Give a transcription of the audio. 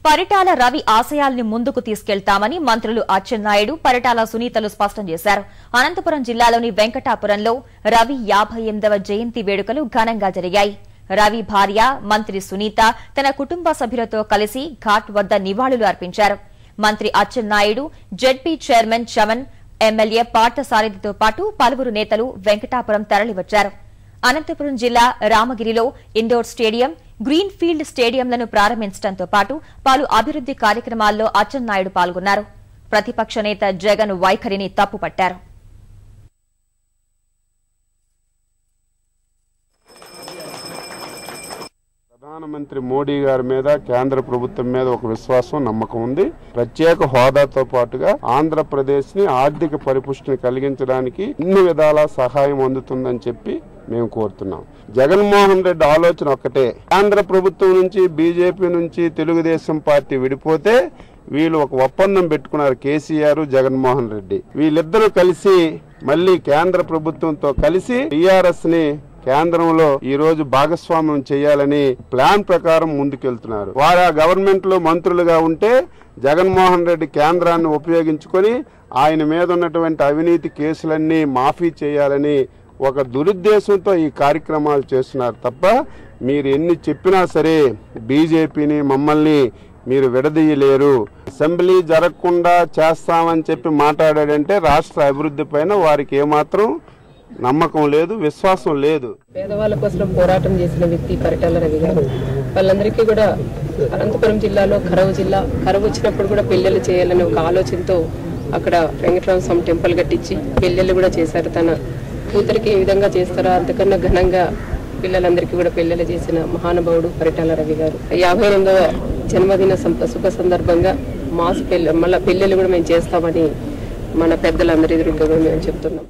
పరిటాల రవి ఆశయాల్ని ముందుకు తీసుకెళ్తామని మంత్రులు అచ్చెన్నాయుడు, పరిటాల సునీతలు స్పష్టం చేశారు. అనంతపురం జిల్లాలోని వెంకటాపురంలో రవి 58వ జయంతి వేడుకలు ఘనంగా జరిగాయి. రవి భార్య మంత్రి సునీత తన కుటుంబ సభ్యులతో కలిసి ఘాట్ వద్ద నివాళులు అర్పించారు. మంత్రి అచ్చెన్నాయుడు, జెడ్పీ చైర్మన్ చమన్, ఎమ్మెల్యే పార్థసారథితో పాటు పలువురు నేతలు వెంకటాపురం తరలివచ్చారు. అనంతపురం జిల్లా రామగిరిలో ఇండోర్ స్టేడియం, గ్రీన్ ఫీల్డ్ స్టేడియంలను ప్రారంభించడంతో పాటు పలు అభివృద్ది కార్యక్రమాల్లో అచ్చెన్నాయుడు పాల్గొన్నారు. ప్రతిపక్ష నేత జగన్ వైఖరిని తప్పుపట్టారు. ప్రధానమంత్రి మోడీ గారి మీద, కేంద్ర ప్రభుత్వం మీద ఒక విశ్వాసం, నమ్మకం ఉంది. ప్రత్యేక హోదాతో పాటుగా ఆంధ్రప్రదేశ్ ని ఆర్థిక పరిపుష్టిని కలిగించడానికి అన్ని విధాల సహాయం అందుతుందని చెప్పి మేము కోరుతున్నాం. జగన్మోహన్ రెడ్డి ఆలోచన ఒక్కటే, కేంద్ర ప్రభుత్వం నుంచి, బీజేపీ నుంచి తెలుగుదేశం పార్టీ విడిపోతే వీళ్ళు ఒక ఒప్పందం పెట్టుకున్నారు. కేసీఆర్, జగన్మోహన్ రెడ్డి వీళ్ళిద్దరూ కలిసి మళ్లీ కేంద్ర ప్రభుత్వంతో కలిసి టీఆర్ఎస్ ని కేంద్రంలో ఈ రోజు భాగస్వామ్యం చేయాలని ప్లాన్ ప్రకారం ముందుకెళ్తున్నారు. వారు ఆ గవర్నమెంట్ లో మంత్రులుగా ఉంటే జగన్మోహన్ రెడ్డి కేంద్రాన్ని ఉపయోగించుకొని ఆయన మీద ఉన్నటువంటి అవినీతి కేసులన్నీ మాఫీ చేయాలని ఒక దురుద్దేశంతో ఈ కార్యక్రమాలు చేస్తున్నారు తప్ప మీరు ఎన్ని చెప్పినా సరే బీజేపీని, మమ్మల్ని మీరు విడదీయలేరు. అసెంబ్లీ జరగకుండా చేస్తామని చెప్పి మాట్లాడాడంటే రాష్ట్ర అభివృద్ధి పైన వారికి ఏమాత్రం నమ్మకం లేదు, విశ్వాసం లేదు. పేదవాళ్ళ కోసం పోరాటం చేసిన వ్యక్తి పరిటాల రవి గారు. వాళ్ళందరికీ కూడా అనంతపురం జిల్లాలో కరువు వచ్చినప్పుడు కూడా పెళ్లిళ్ళు చేయాలని ఒక ఆలోచనతో అక్కడ వెంకటరామ స్వామి టెంపుల్ కట్టించి పెళ్లిళ్ళు కూడా చేశారు. తన కూతురికి ఏ విధంగా చేస్తారో అంతకన్నా ఘనంగా పిల్లలందరికీ కూడా పెళ్లిళ్ళు చేసిన మహానుభావుడు పరిటాల రవి గారు. 58వ జన్మదిన శుభ సందర్భంగా మళ్ళీ పెళ్లిళ్ళు కూడా మేము చేస్తామని మన పెద్దలందరి ఎదురుగా మేము చెప్తున్నాం.